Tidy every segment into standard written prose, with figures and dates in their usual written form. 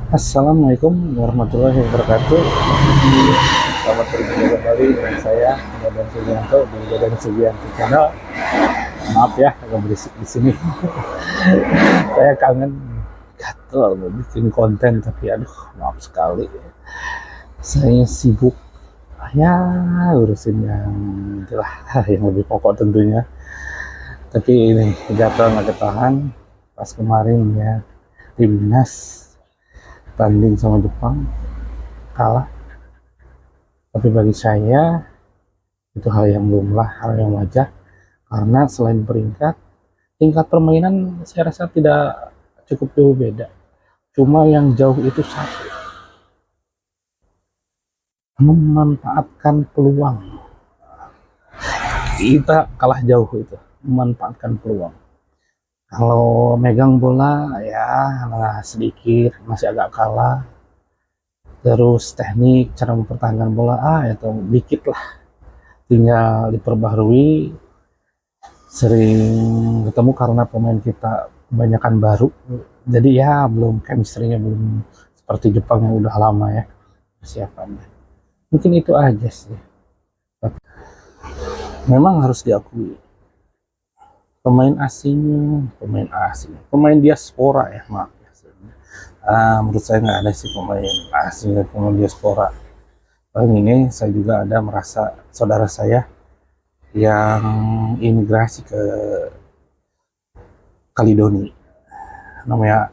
Assalamualaikum warahmatullahi wabarakatuh. Selamat berjumpa kembali dengan saya Dadan Sugianto di Dadan Sugianto Channel. Maaf ya, agak berisik di sini. Saya kangen gatel mau bikin konten tapi aduh maaf sekali. Saya sibuk ya urusin yang itulah yang lebih pokok tentunya. Tapi ini gatel nggak ketahan pas kemarin ya timnas tanding sama Jepang kalah. Tapi bagi saya itu hal yang lumrah, hal yang wajar karena selain peringkat, tingkat permainan saya rasa tidak cukup jauh beda. Cuma yang jauh itu satu, memanfaatkan peluang. Kita kalah jauh itu, memanfaatkan peluang. Kalau megang bola ya nah sedikit masih agak kalah. Terus teknik cara mempertahankan bola itu dikit lah, tinggal diperbaharui. Sering ketemu karena pemain kita kebanyakan baru, jadi ya belum chemistry-nya belum seperti Jepang yang udah lama ya persiapannya. Mungkin itu aja sih. Memang harus diakui pemain diaspora ya, maaf ya. Menurut saya nggak ada sih pemain asing dan pemain diaspora. Paling ini saya juga ada merasa saudara saya yang imigrasi ke Kaledoni namanya.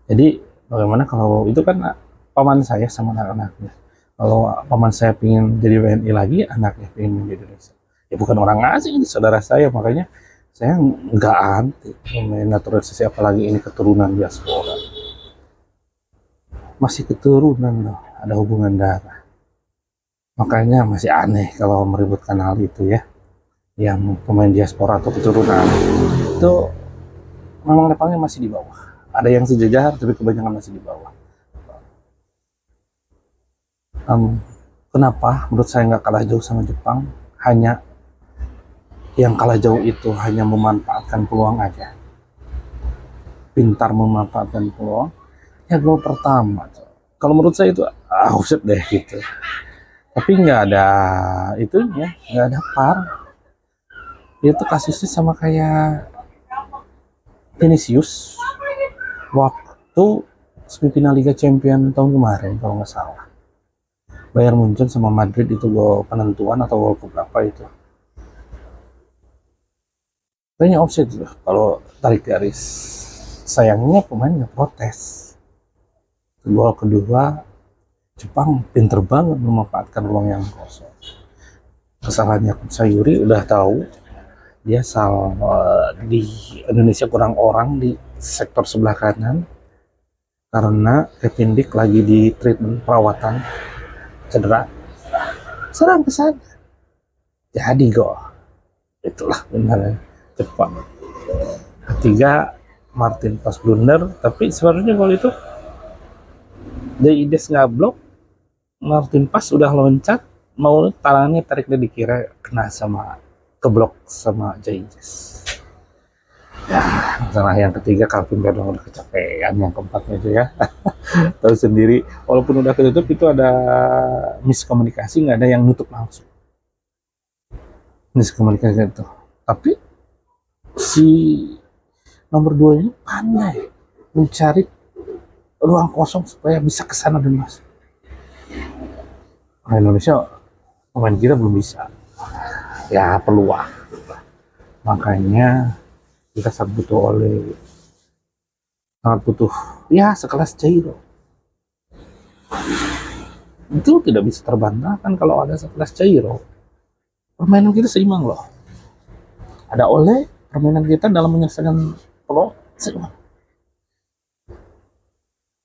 Jadi bagaimana kalau itu kan paman saya sama anak-anaknya. Kalau paman saya pengen jadi WNI lagi, anaknya pengen menjadi Indonesia. Ya bukan orang asing, saudara saya, makanya saya nggak anti pemain naturalisasi, apalagi ini keturunan diaspora. Masih keturunan loh, ada hubungan darah. Makanya masih aneh kalau meributkan hal itu ya. Yang pemain diaspora atau keturunan itu memang levelnya masih di bawah. Ada yang sejajar tapi kebanyakan masih di bawah. Kenapa menurut saya nggak kalah jauh sama Jepang? Hanya yang kalah jauh itu hanya memanfaatkan peluang aja, pintar memanfaatkan peluang. Ya gol pertama, kalau menurut saya itu offset deh gitu. Tapi nggak ada itunya, nggak ada par. Itu kasusnya sama kayak Vinicius waktu semifinal Liga Champion tahun kemarin kalau nggak salah. Bayern Munchen sama Madrid itu gol penentuan atau gol keberapa itu. Kayaknya offset loh kalau tarik garis. Sayangnya pemainnya protes. Gol kedua Jepang pinter banget memanfaatkan ruang yang kosong. Kesalahannya Sayuri udah tahu dia di Indonesia kurang orang di sektor sebelah kanan karena Kevin Dick lagi di treatment perawatan cedera, serang ke sana jadi gol. Itulah benar Jepang. Ketiga Martin pas blunder, tapi sebenarnya gol itu Deides nggak blok, Martin pas udah loncat mau tangannya tarik dia dikira kena sama keblok sama Deides. Ya, masalah yang ketiga Calvin Verdong udah kecapean, yang keempatnya itu ya. Tahu sendiri, walaupun udah ketutup itu ada miskomunikasi, nggak ada yang nutup langsung. Miskomunikasi itu. Tapi si nomor 2 ini pandai mencari ruang kosong supaya bisa ke sana dan masuk. Nah, Indonesia pemain kita belum bisa. Ya peluang. Makanya kita sangat butuh ya sekelas Cairo. Itu tidak bisa terbantahkan kalau ada sekelas Cairo. Permainan kita seimbang loh. Ada oleh permainan kita dalam menyelesaikan peluang seimbang.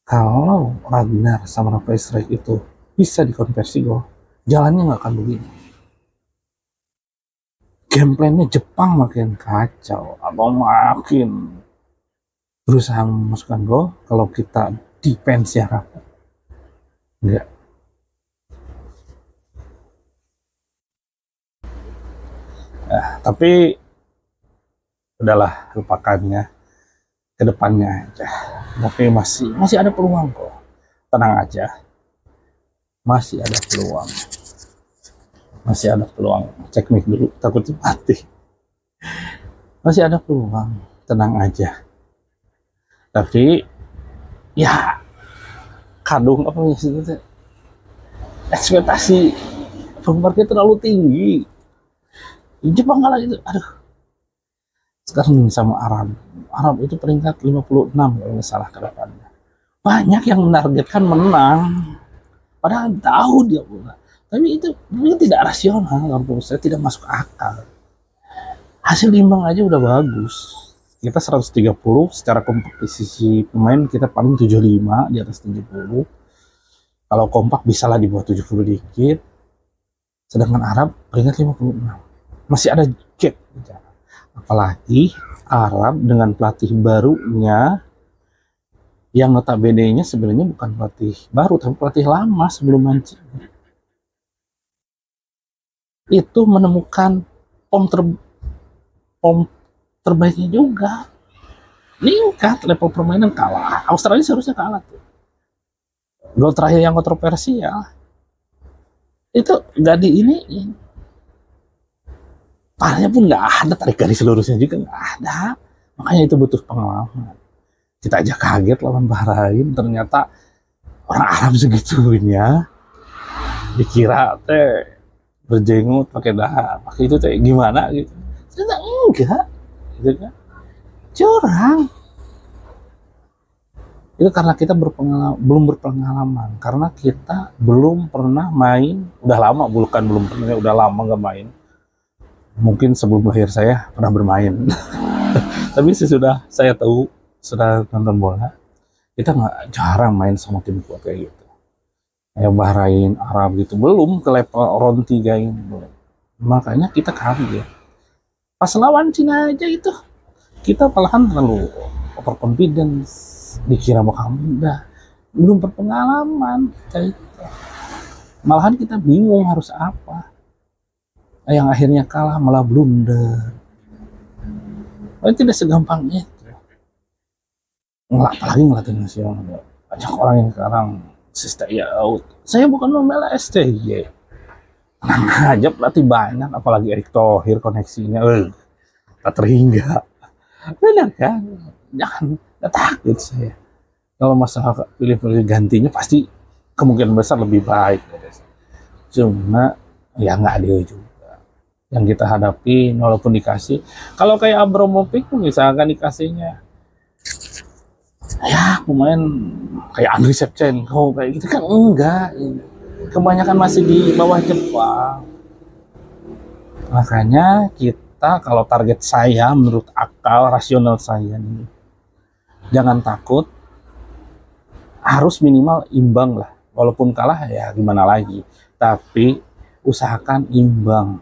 Kalau Ragnar sama Rafael Strike itu bisa dikonversi gol, jalannya nggak akan begini. Gameplaynya Jepang makin kacau atau makin berusaha memasukkan gol. Kalau kita defense ya rapat, enggak. Tapi udahlah lupakannya, kedepannya aja. Tapi masih ada peluang kok. Tenang aja, masih ada peluang. Masih ada peluang. Cek mic dulu, takutnya mati. Masih ada peluang, tenang aja. Tapi ya kadung apa ya, ekspektasi penggemar kita terlalu tinggi. Jepang kalah itu, aduh. Sekarang sama Arab itu peringkat 56 kalau nggak salah ke depannya. Banyak yang menargetkan menang, padahal tahu dia pula. Tapi itu tidak rasional, menurut saya tidak masuk akal. Hasil imbang aja udah bagus. Kita 130 secara komposisi pemain, kita paling 75 di atas 70. Kalau kompak bisa lah di bawah 70 dikit. Sedangkan Arab peringkat 56. Masih ada gap. Apalagi Arab dengan pelatih barunya, yang notabene-nya sebenarnya bukan pelatih baru, tapi pelatih lama sebelum Mancini. Itu menemukan form terbaiknya juga. Meningkat level permainan, kalah. Australia seharusnya kalah tuh. Gol terakhir yang kontroversial itu nggak diiniin. Parahnya pun nggak ada, tarik garis seluruhnya juga nggak ada. Makanya itu butuh pengalaman. Kita aja kaget lawan Bahrain, ternyata orang Arab segitunya. Dikira teh berjenggot pakai pakai itu teh gimana gitu. Ternyata enggak, gitu kan? Curang. Itu karena kita belum berpengalaman, karena kita belum pernah main. Udah lama, belum pernah, udah lama nggak main. Mungkin sebelum lahir saya pernah bermain. Tapi sesudah saya tahu, sudah nonton bola, kita nggak jarang main sama tim kuat kayak gitu. Kayak Bahrain, Arab gitu, belum ke level round 3 ini. Makanya kita kaget. Pas lawan Cina aja itu, kita malahan terlalu overconfidence. Dikira bakal mudah, belum berpengalaman kayak gitu. Malahan kita bingung harus apa. Yang akhirnya kalah malah blunder. Tidak segampang itu. Apalagi ngelatih nasional. Banyak orang yang sekarang stay out. Saya bukan membela STY. Tenang aja, pelatih banyak, apalagi Erick Thohir koneksinya, tak terhingga. Benar kan? Jangan takut saya. Kalau masalah pilih-pilih gantinya pasti kemungkinan besar lebih baik. Cuma ya nggak adil juga. Yang kita hadapi walaupun dikasih, kalau kayak Abramovich misalkan dikasihnya ya pemain kayak Andriy Shevchenko kayak gitu kan, enggak, kebanyakan masih di bawah Jepang. Makanya kita, kalau target saya menurut akal rasional saya nih, jangan takut, harus minimal imbang lah, walaupun kalah ya gimana lagi, tapi usahakan imbang.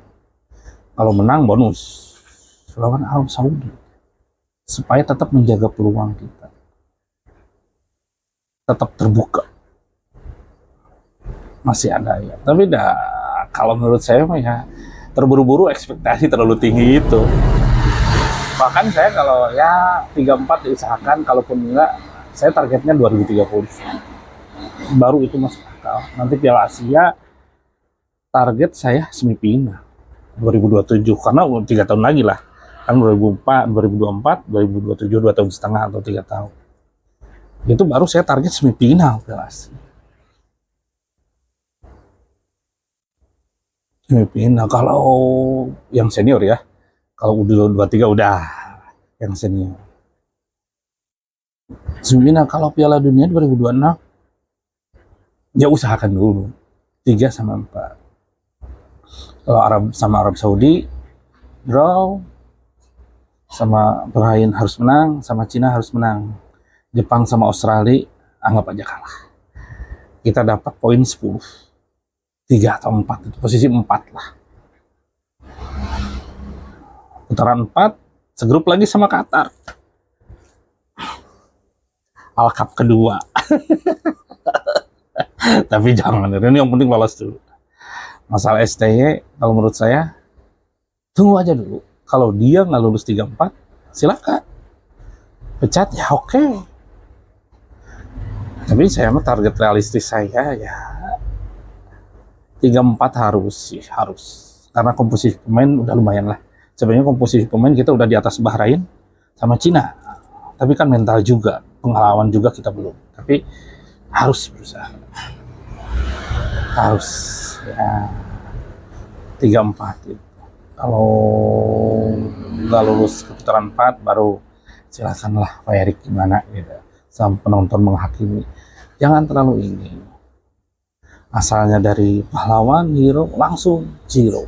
Kalau menang bonus lawan Arab Saudi, supaya tetap menjaga peluang kita, tetap terbuka. Masih ada ya, tapi kalau menurut saya mah ya terburu-buru, ekspektasi terlalu tinggi itu. Bahkan saya kalau ya 3-4 diusahakan, kalaupun enggak saya targetnya 2030 baru itu masuk akal. Nanti Piala Asia target saya semifinal 2027, karena 3 tahun lagi lah kan, 2024, 2027, 2 tahun setengah atau 3 tahun. Itu baru saya target semifinal Piala Asia. Semifinal kalau yang senior ya. Kalau udah 23 udah yang senior. Semifinal kalau Piala Dunia 2026 ya usahakan dulu 3-4. Kalau Arab sama Arab Saudi draw, sama Bahrain harus menang, sama Cina harus menang. Jepang sama Australia anggap aja kalah. Kita dapat poin 10. 3 atau 4 itu posisi 4 lah. Putaran 4 segrup lagi sama Qatar. Al Cup kedua. Tapi jangan, ini yang penting lolos dulu. Masalah STY kalau menurut saya tunggu aja dulu. Kalau dia nggak lulus 3-4 silakan pecat ya, oke. Tapi saya mah target realistis saya ya 3-4 harus sih, harus. Karena komposisi pemain udah lumayan lah. Sebenarnya komposisi pemain kita udah di atas Bahrain sama Cina. Tapi kan mental juga, pengalaman juga kita belum. Tapi harus berusaha. Harus ya 3-4 gitu. Kalau nggak lulus ke putaran 4 baru silakanlah Pak Erik gimana gitu. Sama penonton menghakimi. Jangan terlalu ini. Asalnya dari pahlawan, hero, langsung zero,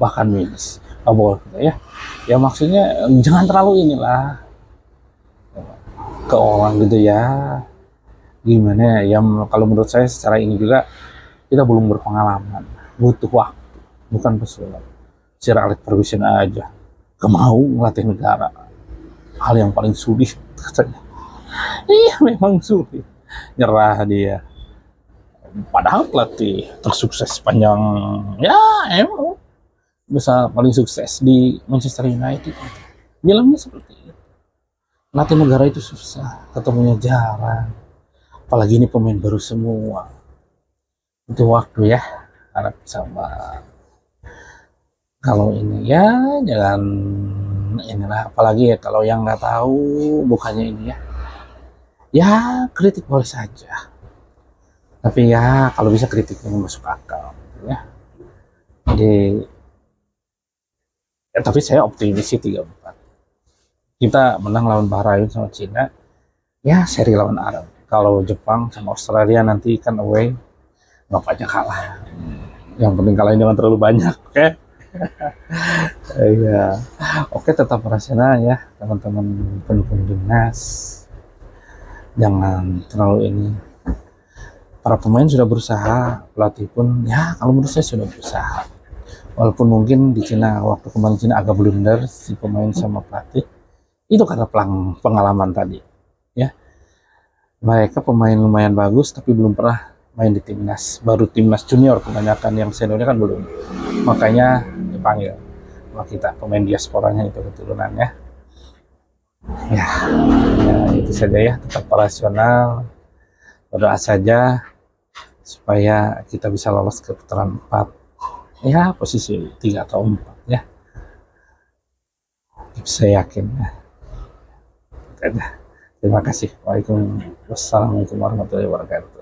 bahkan minus. Oh, boleh ya. Ya maksudnya jangan terlalu inilah ke orang gitu ya. Gimana ya? Kalau menurut saya secara ini juga kita belum berpengalaman, butuh waktu, bukan pesulap. Sir Alex Ferguson aja gak mau ngelatih negara, hal yang paling sulit katanya. Iya memang sulit, nyerah dia. Padahal pelatih tersukses sepanjang ya emang bisa paling sukses di Manchester United. Bilangnya seperti itu. Latih negara itu susah, ketemunya jarang. Apalagi ini pemain baru semua. Itu waktu ya, harap sama. Kalau ini ya jangan inilah, apalagi ya kalau yang nggak tahu bukannya ini ya. Ya kritik boleh saja. Tapi ya kalau bisa kritiknya masuk akal ya. Jadi ya, tapi saya optimis sih 3-4. Kita menang lawan Bahrain sama Cina. Ya seri lawan Arab. Kalau Jepang sama Australia nanti kan away, nggak aja kalah. Yang penting kalahnya jangan terlalu banyak, oke? Okay? Iya. Oke, tetap rasional ya teman-teman pendukung timnas. Jangan terlalu ini. Para pemain sudah berusaha, pelatih pun ya kalau menurut saya sudah berusaha. Walaupun mungkin di Cina waktu kemarin Cina agak blunder si pemain sama pelatih, itu karena pengalaman tadi. Ya, mereka pemain lumayan bagus tapi belum pernah main di timnas. Baru timnas junior kebanyakan, yang seniornya kan belum. Makanya dipanggil sama kita pemain diasporanya itu keturunannya. Ya, itu saja ya. Tetap rasional. Berdoa saja supaya kita bisa lolos ke putaran 4. Ya, posisi 3 atau 4 ya. Saya yakin ya. Terima kasih. Waalaikumsalam warahmatullahi wabarakatuh.